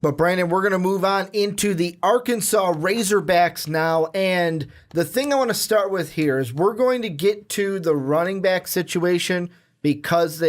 But Brandon, we're going to move on into the Arkansas Razorbacks now. And the thing I want to start with here is we're going to get to the running back situation because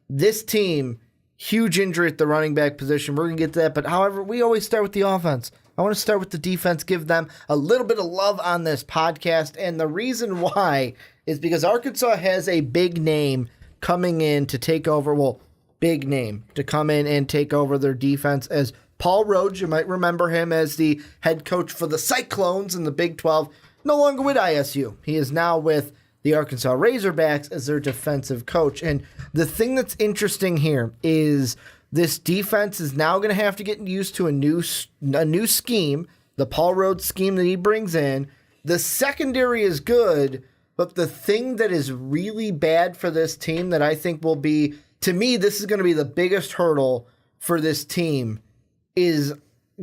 this team, huge injury at the running back position. We're going to get to that. But however, we always start with the offense. I want to start with the defense, give them a little bit of love on this podcast. And the reason why is because Arkansas has a big name coming in to take over. Well, big name to come in and take over their defense as Paul Rhodes. You might remember him as the head coach for the Cyclones in the Big 12. No longer with ISU. He is now with the Arkansas Razorbacks as their defensive coach. And the thing that's interesting here is this defense is now going to have to get used to a new scheme, the Paul Rhodes scheme that he brings in. The secondary is good, but the thing that is really bad for this team that I think will be, to me, this is going to be the biggest hurdle for this team is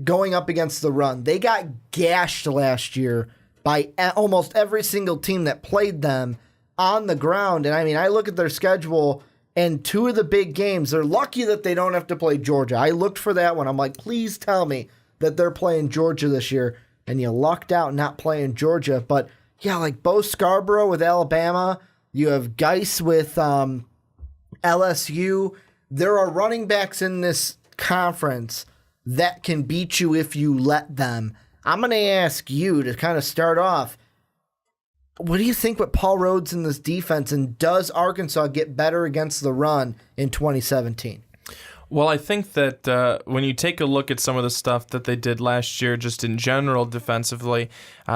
going up against the run. They got gashed last year by almost every single team that played them on the ground. And I mean, I look at their schedule and two of the big games, they're lucky that they don't have to play Georgia. I looked for that one. I'm like, please tell me that they're playing Georgia this year. And you lucked out not playing Georgia. But yeah, like Bo Scarborough with Alabama. You have Geis with LSU. There are running backs in this conference that can beat you if you let them. I'm going to ask you to kind of start off. What do you think with Paul Rhodes in this defense, and does Arkansas get better against the run in 2017? Well, I think that when you take a look at some of the stuff that they did last year, just in general defensively,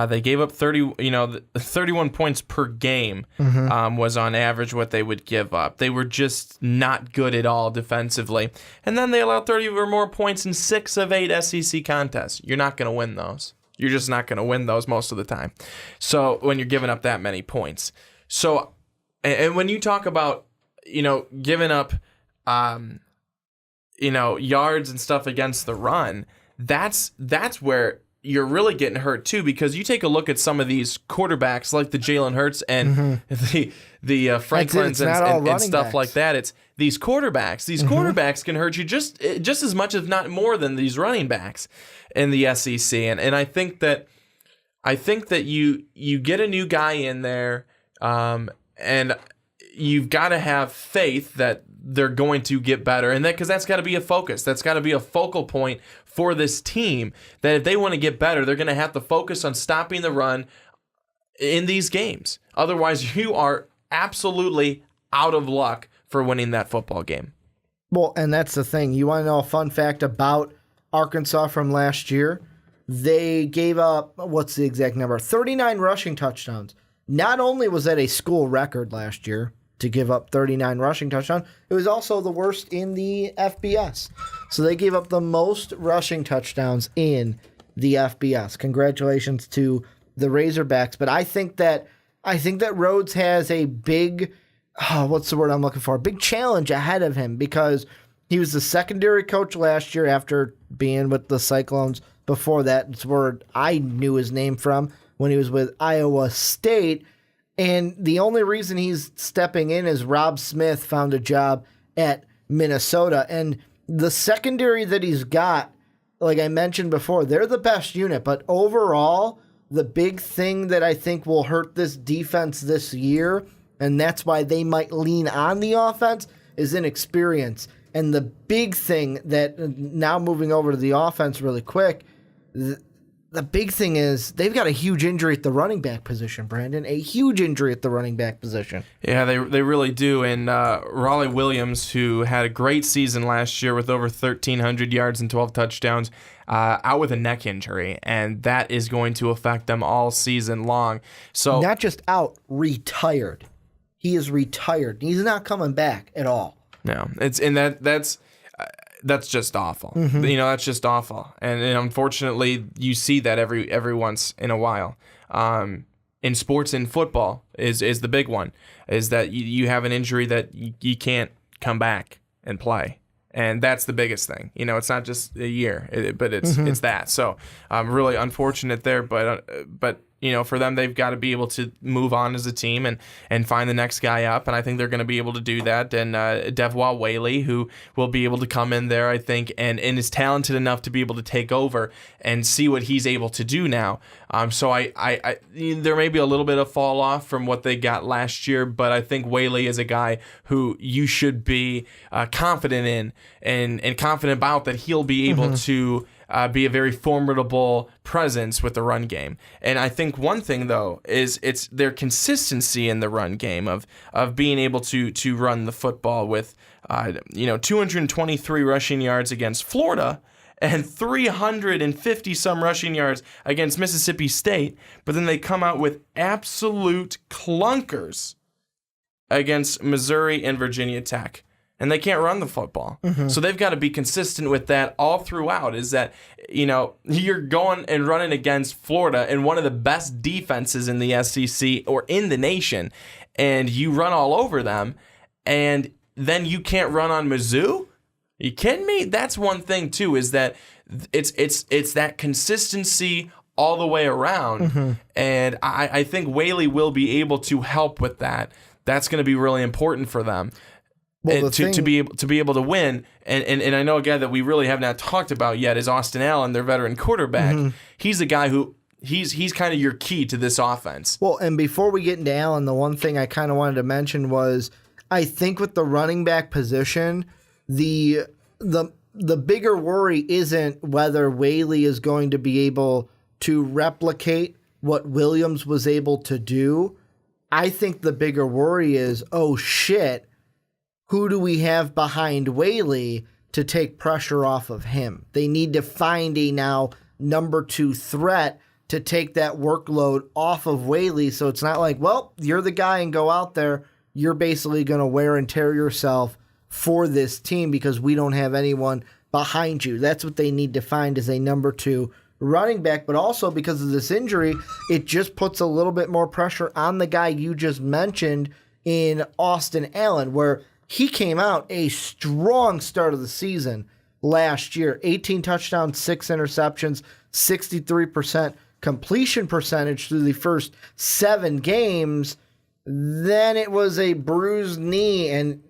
they gave up 31 points per game was on average what they would give up. They were just not good at all defensively. And then they allowed 30 or more points in 6 of 8 SEC contests. You're not going to win those. You're just not going to win those most of the time. So when you're giving up that many points. So, and when you talk about, giving up, yards and stuff against the run, that's where you're really getting hurt too, because you take a look at some of these quarterbacks like the Jalen Hurts and the Franklins and stuff backs like that. It's these quarterbacks. These quarterbacks can hurt you just as much, if not more, than these running backs in the SEC. And I think that you get a new guy in there, and you've got to have faith that they're going to get better, and because that's got to be a focus. That's got to be a focal point for this team, that if they want to get better, they're going to have to focus on stopping the run in these games. Otherwise, you are absolutely out of luck for winning that football game. Well, and that's the thing. You want to know a fun fact about Arkansas from last year? They gave up, what's the exact number? 39 rushing touchdowns. Not only was that a school record last year to give up 39 rushing touchdowns, it was also the worst in the FBS. So they gave up the most rushing touchdowns in the FBS. Congratulations to the Razorbacks. But I think that Rhodes has a big, what's the word I'm looking for? A big challenge ahead of him, because he was the secondary coach last year after being with the Cyclones. Before that, it's where I knew his name from, when he was with Iowa State. And the only reason he's stepping in is Rob Smith found a job at Minnesota. And the secondary that he's got, like I mentioned before, they're the best unit. But overall, the big thing that I think will hurt this defense this year, and that's why they might lean on the offense, is inexperience. And the big thing that, now moving over to the offense really quick, the big thing is they've got a huge injury at the running back position, Brandon. A huge injury at the running back position. Yeah, they really do. And Raleigh Williams, who had a great season last year with over 1,300 yards and 12 touchdowns, out with a neck injury. And that is going to affect them all season long. So not just out, retired. He is retired. He's not coming back at all. No, that's just awful. That's just awful. And unfortunately, you see that every once in a while. In sports, in football, is the big one, is that you have an injury that you can't come back and play. And that's the biggest thing. It's not just a year, but it's that. So really unfortunate there. But for them, they've got to be able to move on as a team and find the next guy up. And I think they're going to be able to do that. And Devwa Whaley, who will be able to come in there, I think, and is talented enough to be able to take over and see what he's able to do now. So I there may be a little bit of fall off from what they got last year, but I think Whaley is a guy who you should be confident in and confident about that he'll be able to be a very formidable presence with the run game. And I think one thing, though, is it's their consistency in the run game of being able to run the football with 223 rushing yards against Florida and 350 some rushing yards against Mississippi State, but then they come out with absolute clunkers against Missouri and Virginia Tech. And they can't run the football. So they've got to be consistent with that all throughout, is that, you're going and running against Florida and one of the best defenses in the SEC or in the nation, and you run all over them, and then you can't run on Mizzou? You kidding me? That's one thing, too, is that it's that consistency all the way around, and I think Whaley will be able to help with that. That's going to be really important for them. Well, to be able to win, and I know a guy that we really have not talked about yet is Austin Allen, their veteran quarterback. He's a guy who he's kind of your key to this offense. Well, and before we get into Allen, the one thing I kind of wanted to mention was I think with the running back position, the bigger worry isn't whether Whaley is going to be able to replicate what Williams was able to do. I think the bigger worry is, oh shit, who do we have behind Whaley to take pressure off of him? They need to find a now number 2 threat to take that workload off of Whaley, so it's not like, well, you're the guy and go out there. You're basically going to wear and tear yourself for this team because we don't have anyone behind you. That's what they need to find, is a number 2 running back, but also because of this injury, it just puts a little bit more pressure on the guy you just mentioned in Austin Allen, where he came out a strong start of the season last year. 18 touchdowns, 6 interceptions, 63% completion percentage through the first 7 games. Then it was a bruised knee, and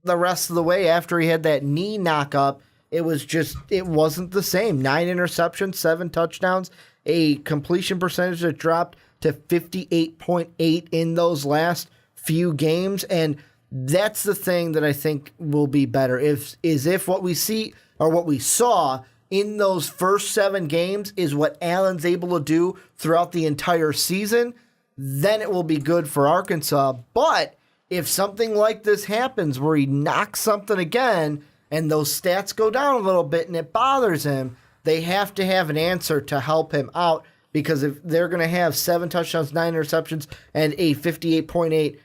the rest of the way after he had that knee knock-up, it wasn't the same. 9 interceptions, 7 touchdowns, a completion percentage that dropped to 58.8 in those last few games, and that's the thing that I think will be better. If what we see or what we saw in those first 7 games is what Allen's able to do throughout the entire season, then it will be good for Arkansas. But if something like this happens where he knocks something again and those stats go down a little bit and it bothers him, they have to have an answer to help him out, because if they're going to have 7 touchdowns, 9 interceptions, and a 58.8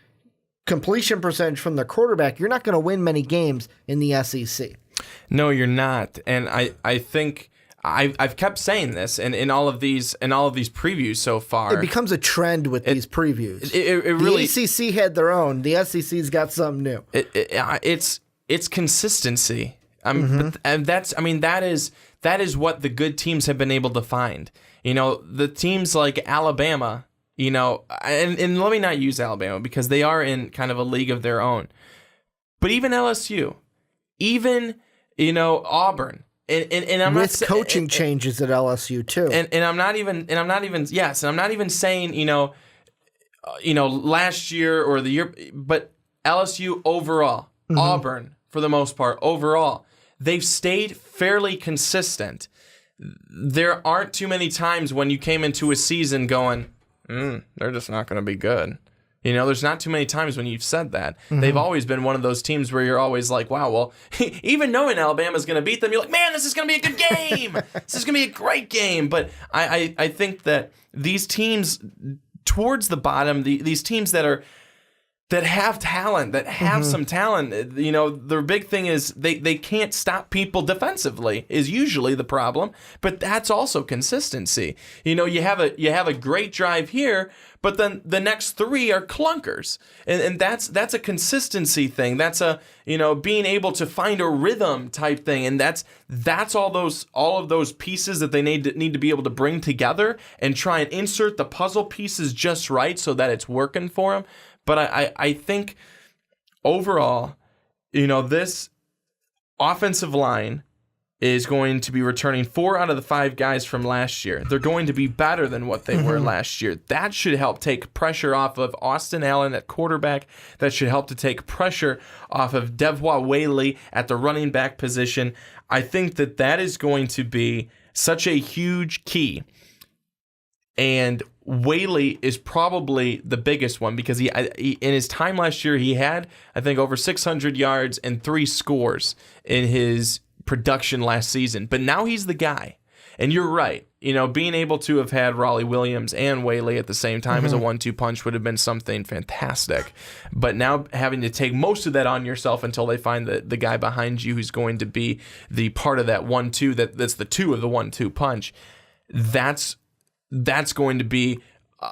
completion percentage from the quarterback, you're not going to win many games in the SEC. No, you're not. And I think I've kept saying this in all of these previews so far. It becomes a trend with these previews. It really, the ACC had their own. The SEC's got something new. It's consistency. And that is what the good teams have been able to find. The teams like Alabama, and let me not use Alabama because they are in kind of a league of their own. But even LSU, even Auburn, and I'm with coaching changes at LSU too. And I'm not even saying last year or the year, but LSU overall, Auburn for the most part overall, they've stayed fairly consistent. There aren't too many times when you came into a season going, they're just not going to be good. There's not too many times when you've said that. They've always been one of those teams where you're always like, wow, well, even knowing Alabama's going to beat them, you're like, man, this is going to be a good game. This is going to be a great game. But I think that these teams towards the bottom, these teams that are that have talent, that have some talent. You know, their big thing is they can't stop people defensively is usually the problem, but that's also consistency. You know, you have a great drive here, but then the next three are clunkers. And that's a consistency thing. That's a, you know, being able to find a rhythm type thing. And that's all of those pieces that they need to be able to bring together and try and insert the puzzle pieces just right so that it's working for them. But I think overall, you know, this offensive line is going to be returning 4 out of the 5 guys from last year. They're going to be better than what they were last year. That should help take pressure off of Austin Allen at quarterback. That should help to take pressure off of Devois Whaley at the running back position. I think that is going to be such a huge key. And Whaley is probably the biggest one because he in his time last year, he had, I think, over 600 yards and 3 scores in his production last season. But now he's the guy. And you're right. You know, being able to have had Raleigh Williams and Whaley at the same time as a 1-2 punch would have been something fantastic. But now having to take most of that on yourself until they find the guy behind you who's going to be the part of that 1-2 that's the 2 of the 1-2 punch, that's going to be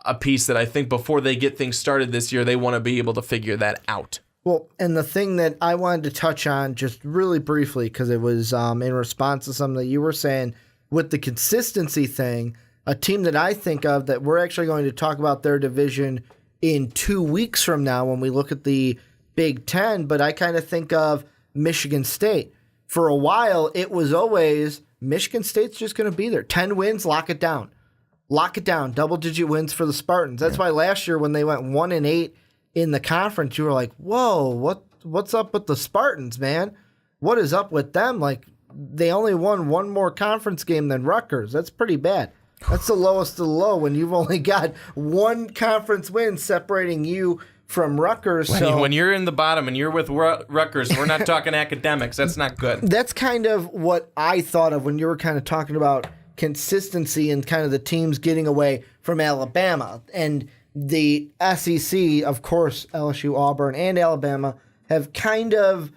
a piece that I think before they get things started this year, they want to be able to figure that out. Well, and the thing that I wanted to touch on just really briefly, because it was in response to something that you were saying with the consistency thing, a team that I think of that we're actually going to talk about their division in 2 weeks from now when we look at the Big Ten, but I kind of think of Michigan State. For a while, it was always Michigan State's just going to be there. 10 wins, lock it down. Lock it down. Double-digit wins for the Spartans. That's why last year when they went 1-8 in the conference, you were like, whoa, what's up with the Spartans, man? What is up with them? Like, they only won one more conference game than Rutgers. That's pretty bad. That's the lowest of the low when you've only got one conference win separating you from Rutgers. When you're in the bottom and you're with Rutgers, we're not talking academics. That's not good. That's kind of what I thought of when you were kind of talking about consistency and kind of the teams getting away from Alabama. And the SEC, of course, LSU, Auburn, and Alabama have kind of,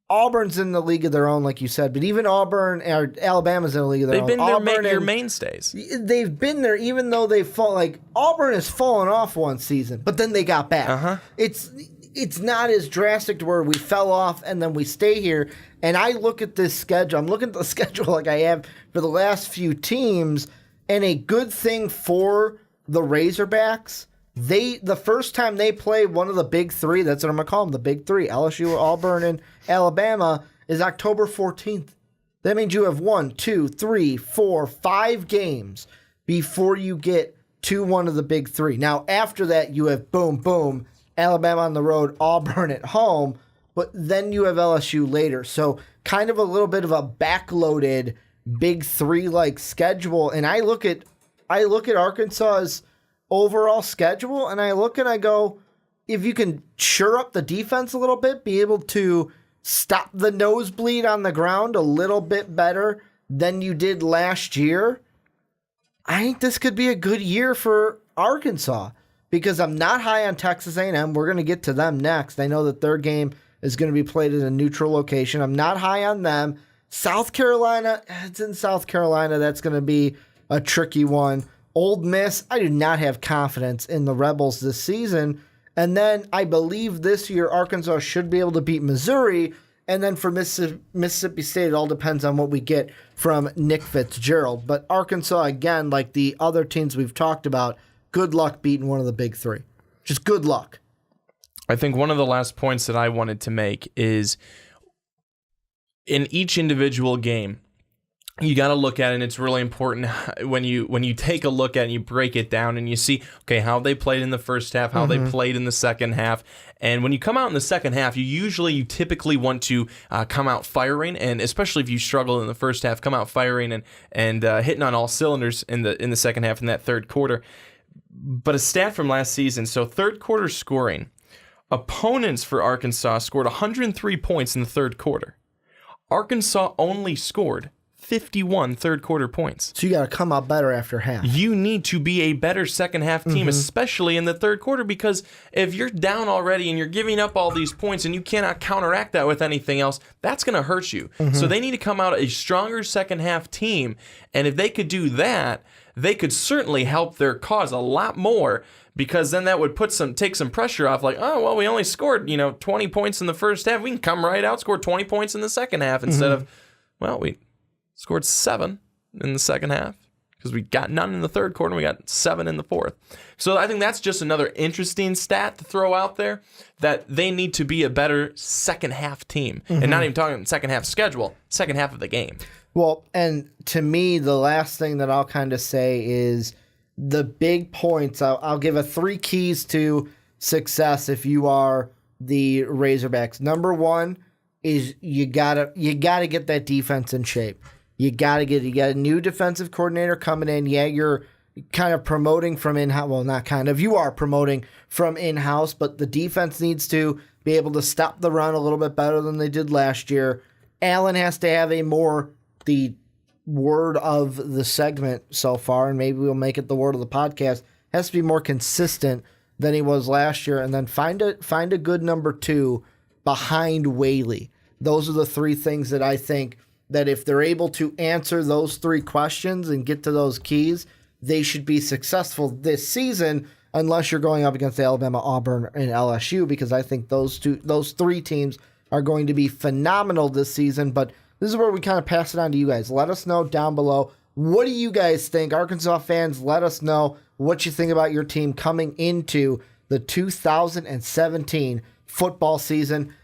Auburn's in the league of their own, like you said, but even Auburn or Alabama's in the league of their own. They've been your mainstays. They've been there, even though they've fallen. Like Auburn has fallen off one season, but then they got back. It's not as drastic to where we fell off and then we stay here. And I look at this schedule. I'm looking at the schedule like I have for the last few teams, and a good thing for the Razorbacks, the first time they play one of the big 3, that's what I'm going to call them, the big 3, LSU, Auburn, and Alabama, is October 14th. That means you have 1, 2, 3, 4, 5 games before you get to one of the big 3. Now, after that, you have boom, boom, Alabama on the road, Auburn at home, but then you have LSU later. So kind of a little bit of a backloaded big 3-like schedule. And I look at Arkansas's overall schedule, and I look and I go, if you can shore up the defense a little bit, be able to stop the nosebleed on the ground a little bit better than you did last year, I think this could be a good year for Arkansas, because I'm not high on Texas A&M. We're going to get to them next. I know that their game is going to be played at a neutral location. I'm not high on them. South Carolina, it's in South Carolina. That's going to be a tricky one. Old Miss, I do not have confidence in the Rebels this season. And then I believe this year Arkansas should be able to beat Missouri. And then for Mississippi State, it all depends on what we get from Nick Fitzgerald. But Arkansas, again, like the other teams we've talked about, good luck beating one of the big 3. Just good luck. I think one of the last points that I wanted to make is in each individual game, you got to look at it, and it's really important when you take a look at it and you break it down and you see, okay, how they played in the first half, how they played in the second half. And when you come out in the second half, you typically want to come out firing, and especially if you struggle in the first half, come out firing and hitting on all cylinders in the second half in that third quarter. But a stat from last season, so third quarter scoring, opponents for Arkansas scored 103 points in the third quarter. Arkansas only scored 51 third quarter points. So you got to come out better after half. You need to be a better second half team, especially in the third quarter, because if you're down already and you're giving up all these points and you cannot counteract that with anything else, that's going to hurt you. So they need to come out a stronger second half team. And if they could do that, they could certainly help their cause a lot more, because then that would take some pressure off. Like, oh, well, we only scored 20 points in the first half. We can come right out, score 20 points in the second half instead of, well, we scored 7 in the second half because we got none in the third quarter and we got 7 in the fourth. So I think that's just another interesting stat to throw out there, that they need to be a better second half team. And not even talking second half schedule, second half of the game. Well, and to me, the last thing that I'll kind of say is the big points. I'll give a 3 keys to success if you are the Razorbacks. Number 1 is you gotta get that defense in shape. You got a new defensive coordinator coming in. Yeah, you're kind of promoting from in-house. Well, not kind of. You are promoting from in-house, but the defense needs to be able to stop the run a little bit better than they did last year. Allen has to have the word of the segment so far, and maybe we'll make it the word of the podcast, has to be more consistent than he was last year, and then find a good number 2 behind Whaley. Those are the 3 things that I think that if they're able to answer those 3 questions and get to those keys, they should be successful this season, unless you're going up against Alabama, Auburn, and LSU, because I think those 3 teams are going to be phenomenal this season. But this is where we kind of pass it on to you guys. Let us know down below. What do you guys think? Arkansas fans, let us know what you think about your team coming into the 2017 football season.